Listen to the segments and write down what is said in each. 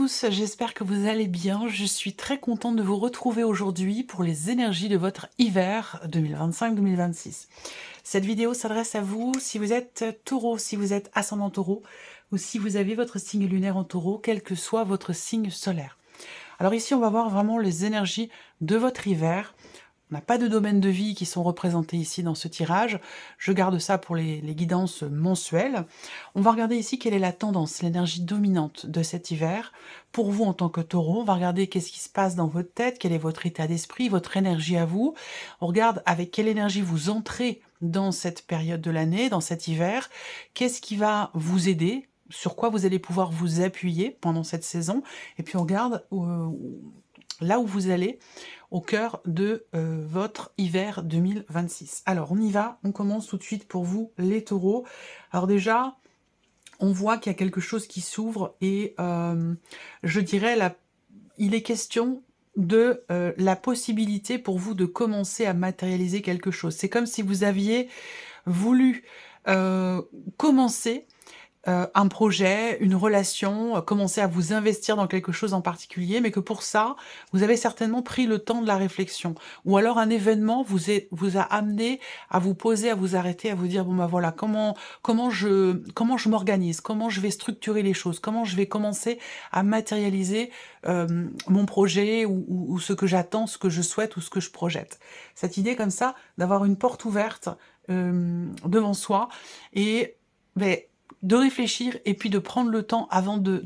tous, j'espère que vous allez bien. Je suis très contente de vous retrouver aujourd'hui pour les énergies de votre hiver 2025-2026. Cette vidéo s'adresse à vous si vous êtes taureau, si vous êtes ascendant taureau ou si vous avez votre signe lunaire en taureau, quel que soit votre signe solaire. Alors ici, on va voir vraiment les énergies de votre hiver. On n'a pas de domaines de vie qui sont représentés ici dans ce tirage. Je garde ça pour les guidances mensuelles. On va regarder ici quelle est la tendance, l'énergie dominante de cet hiver. Pour vous en tant que taureau, on va regarder qu'est-ce qui se passe dans votre tête, quel est votre état d'esprit, votre énergie à vous. On regarde avec quelle énergie vous entrez dans cette période de l'année, dans cet hiver. Qu'est-ce qui va vous aider, sur quoi vous allez pouvoir vous appuyer pendant cette saison. Et puis on regarde là où vous allez au cœur de votre hiver 2026. Alors, on y va, on commence tout de suite pour vous, les taureaux. Alors déjà, on voit qu'il y a quelque chose qui s'ouvre et je dirais, il est question de la possibilité pour vous de commencer à matérialiser quelque chose. C'est comme si vous aviez voulu commencer un projet, une relation, commencer à vous investir dans quelque chose en particulier, mais que pour ça, vous avez certainement pris le temps de la réflexion. Ou alors un événement vous a amené à vous poser, à vous arrêter, à vous dire, bon ben voilà, comment je m'organise, comment je vais structurer les choses, comment je vais commencer à matérialiser mon projet ou ce que j'attends, ce que je souhaite ou ce que je projette. Cette idée comme ça, d'avoir une porte ouverte devant soi et ben, de réfléchir et puis de prendre le temps avant de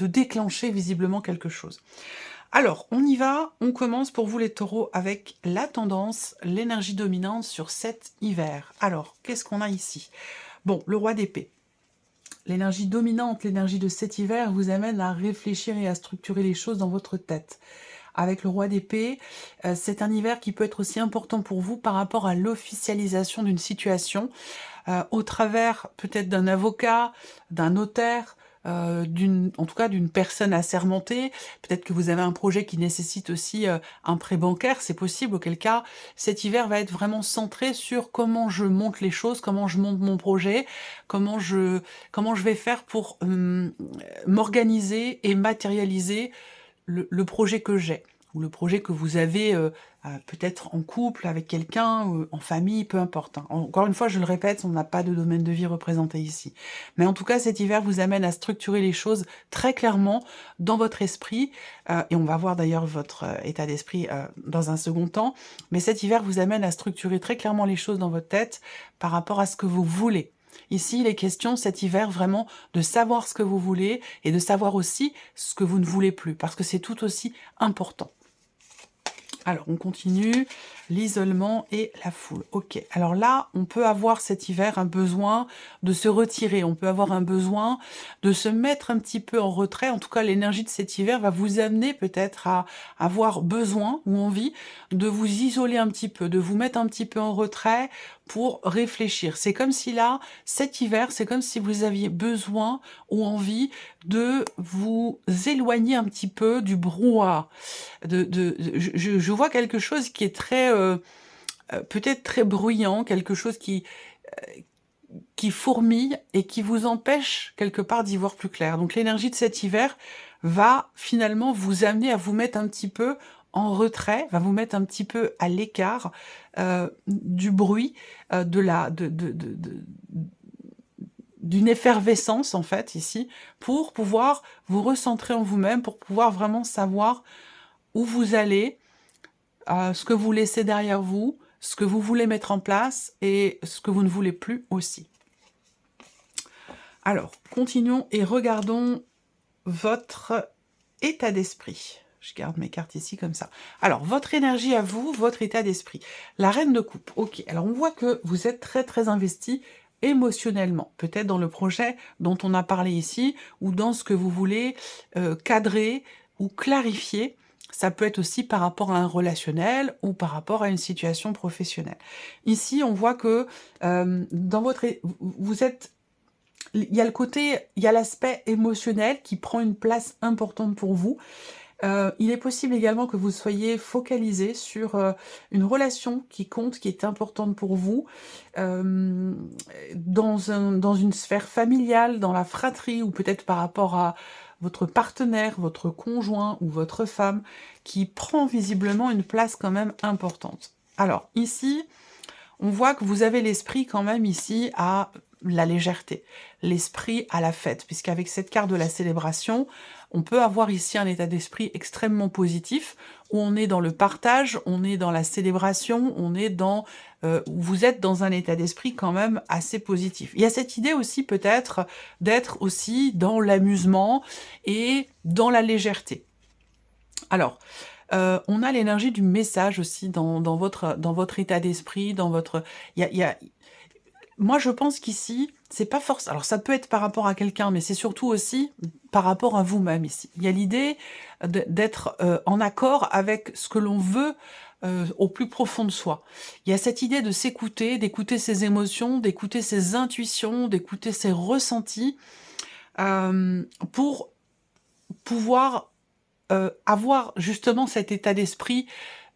déclencher visiblement quelque chose. Alors, on y va, on commence pour vous les taureaux avec la tendance, l'énergie dominante sur cet hiver. Alors, qu'est-ce qu'on a ici? Bon, le roi d'épée. L'énergie dominante, l'énergie de cet hiver vous amène à réfléchir et à structurer les choses dans votre tête. Avec le roi d'épée, c'est un hiver qui peut être aussi important pour vous par rapport à l'officialisation d'une situation, au travers peut-être d'un avocat, d'un notaire, en tout cas d'une personne assermentée. Peut-être que vous avez un projet qui nécessite aussi un prêt bancaire, c'est possible, auquel cas cet hiver va être vraiment centré sur comment je monte les choses, comment je monte mon projet, comment je vais faire pour m'organiser et matérialiser le projet que j'ai, ou le projet que vous avez peut-être en couple, avec quelqu'un, en famille, peu importe. Hein. Encore une fois, je le répète, on n'a pas de domaine de vie représenté ici. Mais en tout cas, cet hiver vous amène à structurer les choses très clairement dans votre esprit, et on va voir d'ailleurs votre état d'esprit dans un second temps, mais cet hiver vous amène à structurer très clairement les choses dans votre tête par rapport à ce que vous voulez. Ici, il est question cet hiver vraiment de savoir ce que vous voulez et de savoir aussi ce que vous ne voulez plus, parce que c'est tout aussi important. Alors, on continue, l'isolement et la foule. Ok, alors là, on peut avoir cet hiver un besoin de se retirer, on peut avoir un besoin de se mettre un petit peu en retrait. En tout cas, l'énergie de cet hiver va vous amener peut-être à avoir besoin ou envie de vous isoler un petit peu, de vous mettre un petit peu en retrait pour réfléchir. C'est comme si là, cet hiver, c'est comme si vous aviez besoin ou envie de vous éloigner un petit peu du brouhaha. Je vois quelque chose qui est très, peut-être très bruyant, quelque chose qui fourmille et qui vous empêche quelque part d'y voir plus clair. Donc l'énergie de cet hiver va finalement vous amener à vous mettre un petit peu en retrait, va vous mettre un petit peu à l'écart du bruit, d'une effervescence en fait ici, pour pouvoir vous recentrer en vous-même, pour pouvoir vraiment savoir où vous allez, ce que vous laissez derrière vous, ce que vous voulez mettre en place et ce que vous ne voulez plus aussi. Alors, continuons et regardons votre état d'esprit. Je garde mes cartes ici comme ça. Alors, votre énergie à vous, votre état d'esprit. La reine de coupe. Ok, alors on voit que vous êtes très très investi émotionnellement. Peut-être dans le projet dont on a parlé ici, ou dans ce que vous voulez cadrer ou clarifier. Ça peut être aussi par rapport à un relationnel ou par rapport à une situation professionnelle. Ici, on voit que dans votre... Vous êtes... Il y a le côté, il y a l'aspect émotionnel qui prend une place importante pour vous. Il est possible également que vous soyez focalisé sur une relation qui compte, qui est importante pour vous, dans une sphère familiale, dans la fratrie, ou peut-être par rapport votre partenaire, votre conjoint ou votre femme qui prend visiblement une place quand même importante. Alors ici, on voit que vous avez l'esprit quand même ici à la légèreté, l'esprit à la fête, puisqu'avec cette carte de la célébration, on peut avoir ici un état d'esprit extrêmement positif, où on est dans le partage, on est dans la célébration, on est dans... vous êtes dans un état d'esprit quand même assez positif. Il y a cette idée aussi peut-être d'être aussi dans l'amusement et dans la légèreté. Alors, on a l'énergie du message aussi dans votre état d'esprit, dans votre... Moi, je pense qu'ici, c'est pas forcément... Alors, ça peut être par rapport à quelqu'un, mais c'est surtout aussi par rapport à vous-même ici. Il y a l'idée d'être en accord avec ce que l'on veut au plus profond de soi. Il y a cette idée de s'écouter, d'écouter ses émotions, d'écouter ses intuitions, d'écouter ses ressentis, pour pouvoir avoir justement cet état d'esprit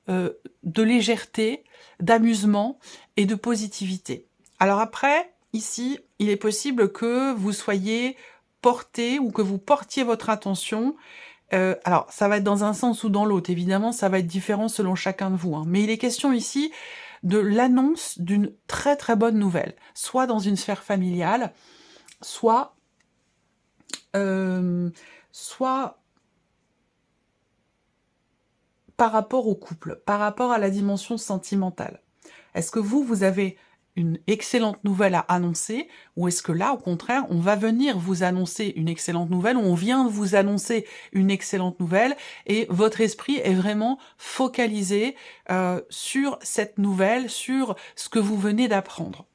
de légèreté, d'amusement et de positivité. Alors après, ici, il est possible que vous soyez porté ou que vous portiez votre attention. Alors, ça va être dans un sens ou dans l'autre. Évidemment, ça va être différent selon chacun de vous. Hein. Mais il est question ici de l'annonce d'une très très bonne nouvelle, soit dans une sphère familiale, soit par rapport au couple, par rapport à la dimension sentimentale. Est-ce que vous avez une excellente nouvelle à annoncer, ou est-ce que là, au contraire, on va venir vous annoncer une excellente nouvelle, ou on vient de vous annoncer une excellente nouvelle, et votre esprit est vraiment focalisé sur cette nouvelle, sur ce que vous venez d'apprendre.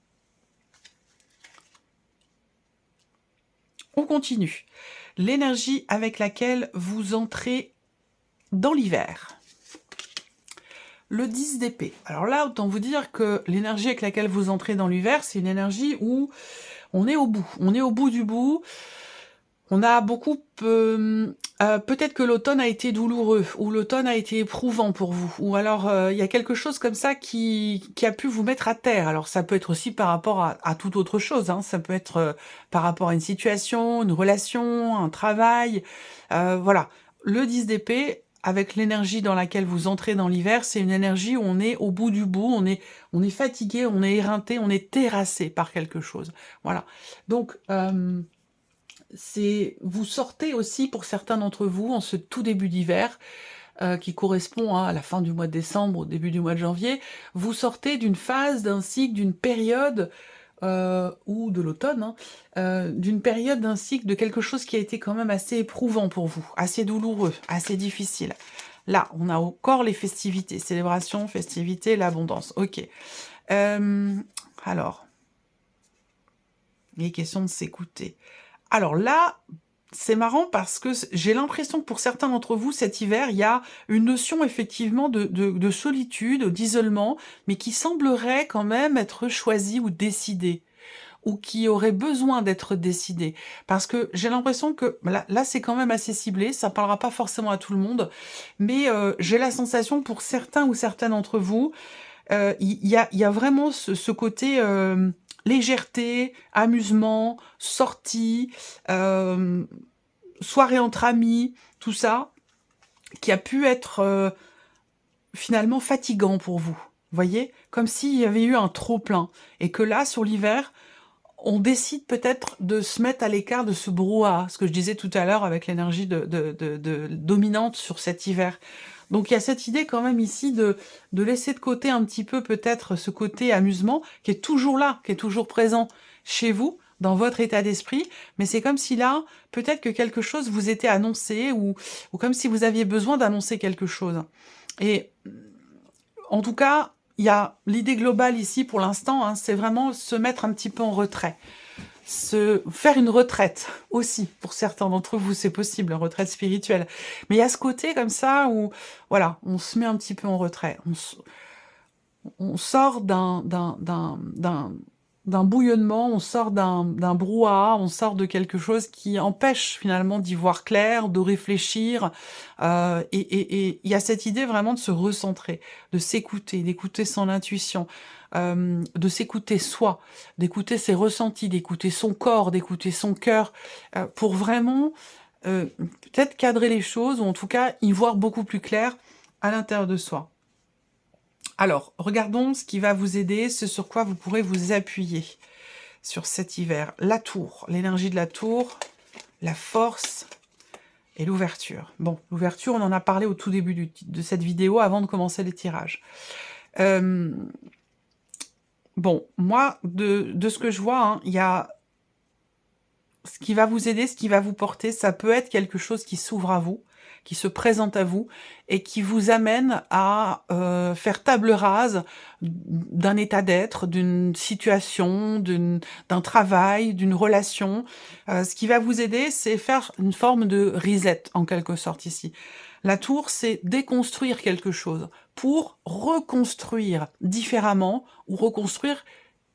On continue. L'énergie avec laquelle vous entrez dans l'hiver. Le 10 d'épée. Alors là, autant vous dire que l'énergie avec laquelle vous entrez dans l'hiver, c'est une énergie où on est au bout. On est au bout du bout. On a beaucoup... peut-être que l'automne a été douloureux, ou l'automne a été éprouvant pour vous, ou alors il y a quelque chose comme ça qui a pu vous mettre à terre. Alors ça peut être aussi par rapport à toute autre chose, hein. Ça peut être par rapport à une situation, une relation, un travail. Voilà. Le 10 d'épée, avec l'énergie dans laquelle vous entrez dans l'hiver, c'est une énergie où on est au bout du bout, on est fatigué, on est éreinté, on est terrassé par quelque chose. Voilà. Donc... vous sortez aussi, pour certains d'entre vous, en ce tout début d'hiver, qui correspond à la fin du mois de décembre, au début du mois de janvier, vous sortez d'une phase, d'un cycle, d'une période, ou de l'automne, hein, d'une période, d'un cycle, de quelque chose qui a été quand même assez éprouvant pour vous, assez douloureux, assez difficile. Là, on a encore les festivités, célébration, festivités, l'abondance. Ok. Alors, il est question de s'écouter. Alors là, c'est marrant parce que j'ai l'impression que pour certains d'entre vous, cet hiver, il y a une notion effectivement de solitude, d'isolement, mais qui semblerait quand même être choisie ou décidée, ou qui aurait besoin d'être décidée. Parce que j'ai l'impression que, là c'est quand même assez ciblé, ça parlera pas forcément à tout le monde, mais j'ai la sensation pour certains ou certaines d'entre vous, il y a vraiment ce côté... légèreté, amusement, sortie, soirée entre amis, tout ça, qui a pu être finalement fatigant pour vous. Vous voyez? Comme s'il y avait eu un trop-plein. Et que là, sur l'hiver, on décide peut-être de se mettre à l'écart de ce brouhaha, ce que je disais tout à l'heure avec l'énergie dominante sur cet hiver. Donc il y a cette idée quand même ici de laisser de côté un petit peu peut-être ce côté amusement qui est toujours là, qui est toujours présent chez vous, dans votre état d'esprit, mais c'est comme si là, peut-être que quelque chose vous était annoncé ou comme si vous aviez besoin d'annoncer quelque chose. Et en tout cas, il y a l'idée globale ici pour l'instant, hein, c'est vraiment se mettre un petit peu en retrait. Faire une retraite aussi, pour certains d'entre vous, c'est possible, une retraite spirituelle. Mais il y a ce côté comme ça où, voilà, on se met un petit peu en retrait. On sort d'un bouillonnement, on sort d'un brouhaha, on sort de quelque chose qui empêche finalement d'y voir clair, de réfléchir. Et il y a cette idée vraiment de se recentrer, de s'écouter, d'écouter son intuition, de s'écouter soi, d'écouter ses ressentis, d'écouter son corps, d'écouter son cœur, pour vraiment peut-être cadrer les choses, ou en tout cas y voir beaucoup plus clair à l'intérieur de soi. Alors, regardons ce qui va vous aider, ce sur quoi vous pourrez vous appuyer sur cet hiver. La tour, l'énergie de la tour, la force et l'ouverture. Bon, l'ouverture, on en a parlé au tout début de cette vidéo, avant de commencer les tirages. Bon, moi, de ce que je vois, hein, il y a ce qui va vous aider, ce qui va vous porter, ça peut être quelque chose qui s'ouvre à vous, qui se présente à vous, et qui vous amène à faire table rase d'un état d'être, d'une situation, d'un travail, d'une relation. Ce qui va vous aider, c'est faire une forme de reset, en quelque sorte, ici. La tour, c'est déconstruire quelque chose pour reconstruire différemment, ou reconstruire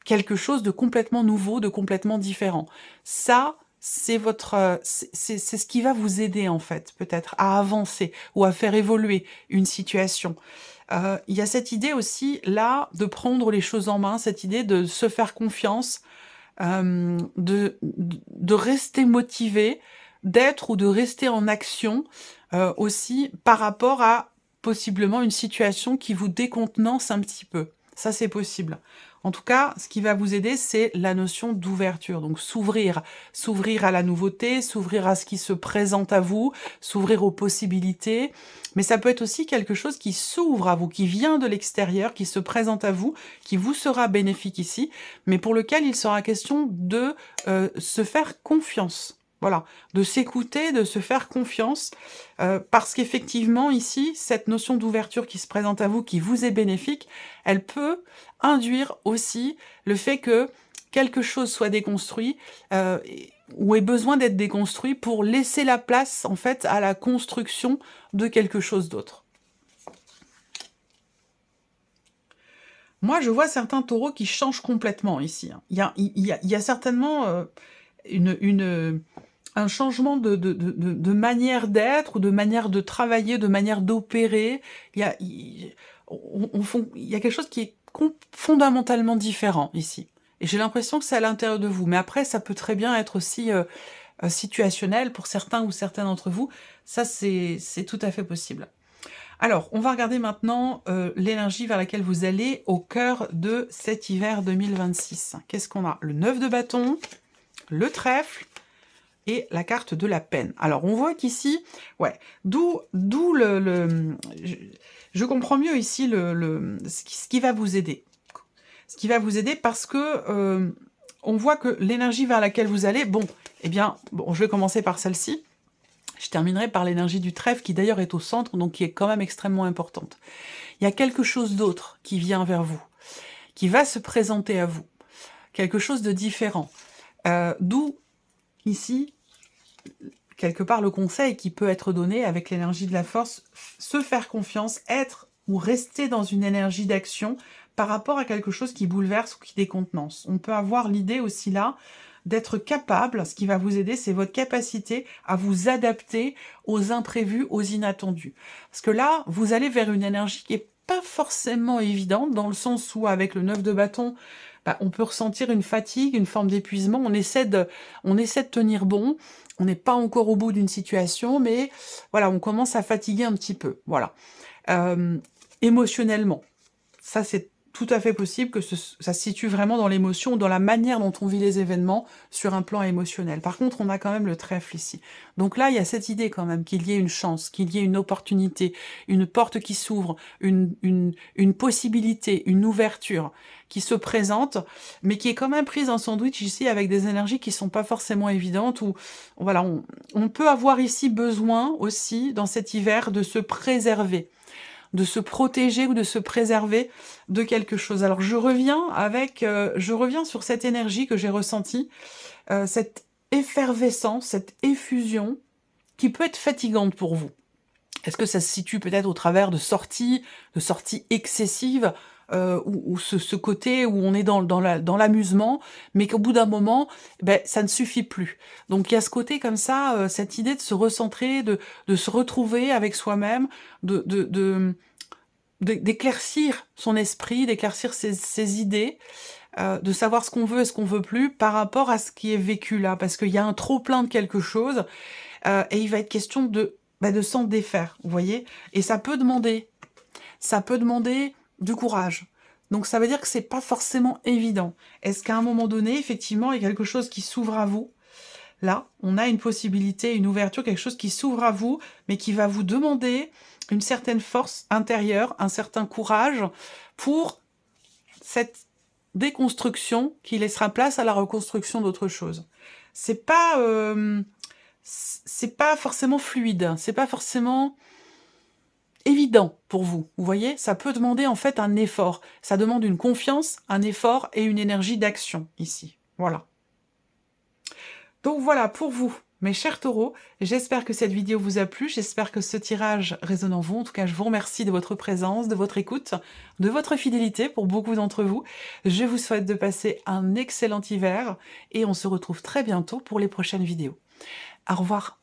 quelque chose de complètement nouveau, de complètement différent. Ça, c'est ce qui va vous aider, en fait, peut-être, à avancer ou à faire évoluer une situation. Il y a cette idée aussi, là, de prendre les choses en main, cette idée de se faire confiance, de rester motivé, d'être ou de rester en action, aussi par rapport à possiblement une situation qui vous décontenance un petit peu. Ça, c'est possible. En tout cas, ce qui va vous aider, c'est la notion d'ouverture. Donc, s'ouvrir à la nouveauté, s'ouvrir à ce qui se présente à vous, s'ouvrir aux possibilités. Mais ça peut être aussi quelque chose qui s'ouvre à vous, qui vient de l'extérieur, qui se présente à vous, qui vous sera bénéfique ici, mais pour lequel il sera question de se faire confiance. Voilà, de s'écouter, de se faire confiance, parce qu'effectivement, ici, cette notion d'ouverture qui se présente à vous, qui vous est bénéfique, elle peut induire aussi le fait que quelque chose soit déconstruit, ou ait besoin d'être déconstruit pour laisser la place, en fait, à la construction de quelque chose d'autre. Moi, je vois certains taureaux qui changent complètement ici. Il y a certainement un changement de manière d'être, ou de manière de travailler, de manière d'opérer. Il y a quelque chose qui est fondamentalement différent ici. Et j'ai l'impression que c'est à l'intérieur de vous. Mais après, ça peut très bien être aussi situationnel pour certains ou certaines d'entre vous. Ça, c'est tout à fait possible. Alors, on va regarder maintenant l'énergie vers laquelle vous allez au cœur de cet hiver 2026. Qu'est-ce qu'on a? Le 9 de bâton, le trèfle et la carte de la peine. Alors, on voit qu'ici, ouais, d'où je comprends mieux ici ce qui va vous aider. Ce qui va vous aider parce que on voit que l'énergie vers laquelle vous allez, bon, eh bien, bon, je vais commencer par celle-ci. Je terminerai par l'énergie du trèfle, qui d'ailleurs est au centre, donc qui est quand même extrêmement importante. Il y a quelque chose d'autre qui vient vers vous, qui va se présenter à vous, quelque chose de différent. D'où, ici, quelque part, le conseil qui peut être donné avec l'énergie de la force, se faire confiance, être ou rester dans une énergie d'action par rapport à quelque chose qui bouleverse ou qui décontenance. On peut avoir l'idée aussi là d'être capable, ce qui va vous aider, c'est votre capacité à vous adapter aux imprévus, aux inattendus. Parce que là, vous allez vers une énergie qui est pas forcément évidente, dans le sens où, avec le 9 de bâton, bah, on peut ressentir une fatigue, une forme d'épuisement, on essaie de tenir bon, on n'est pas encore au bout d'une situation, mais voilà, on commence à fatiguer un petit peu, voilà. Émotionnellement, ça c'est tout à fait possible que ça se situe vraiment dans l'émotion, dans la manière dont on vit les événements sur un plan émotionnel. Par contre, on a quand même le trèfle ici. Donc là, il y a cette idée quand même qu'il y ait une chance, qu'il y ait une opportunité, une porte qui s'ouvre, une possibilité, une ouverture qui se présente, mais qui est quand même prise en sandwich ici avec des énergies qui sont pas forcément évidentes, où voilà, on peut avoir ici besoin aussi, dans cet hiver, de se préserver, de se protéger ou de se préserver de quelque chose. Alors je reviens sur cette énergie que j'ai ressentie, cette effervescence, cette effusion qui peut être fatigante pour vous. Est-ce que ça se situe peut-être au travers de sorties excessives, ou ce côté où on est dans l'amusement, mais qu'au bout d'un moment, ben, ça ne suffit plus. Donc il y a ce côté comme ça, cette idée de se recentrer, de se retrouver avec soi-même, d'éclaircir son esprit, d'éclaircir ses idées, de savoir ce qu'on veut et ce qu'on veut plus par rapport à ce qui est vécu là, parce qu'il y a un trop plein de quelque chose. et il va être question de s'en défaire, vous voyez. Et ça peut demander du courage. Donc ça veut dire que c'est pas forcément évident. Est-ce qu'à un moment donné, effectivement, il y a quelque chose qui s'ouvre à vous? Là, on a une possibilité, une ouverture, quelque chose qui s'ouvre à vous, mais qui va vous demander une certaine force intérieure, un certain courage pour cette déconstruction qui laissera place à la reconstruction d'autre chose. C'est pas forcément fluide, c'est pas forcément évident pour vous. Vous voyez, ça peut demander en fait un effort. Ça demande une confiance, un effort et une énergie d'action ici. Voilà. Donc voilà pour vous, mes chers taureaux. J'espère que cette vidéo vous a plu. J'espère que ce tirage résonne en vous. En tout cas, je vous remercie de votre présence, de votre écoute, de votre fidélité pour beaucoup d'entre vous. Je vous souhaite de passer un excellent hiver et on se retrouve très bientôt pour les prochaines vidéos. Au revoir.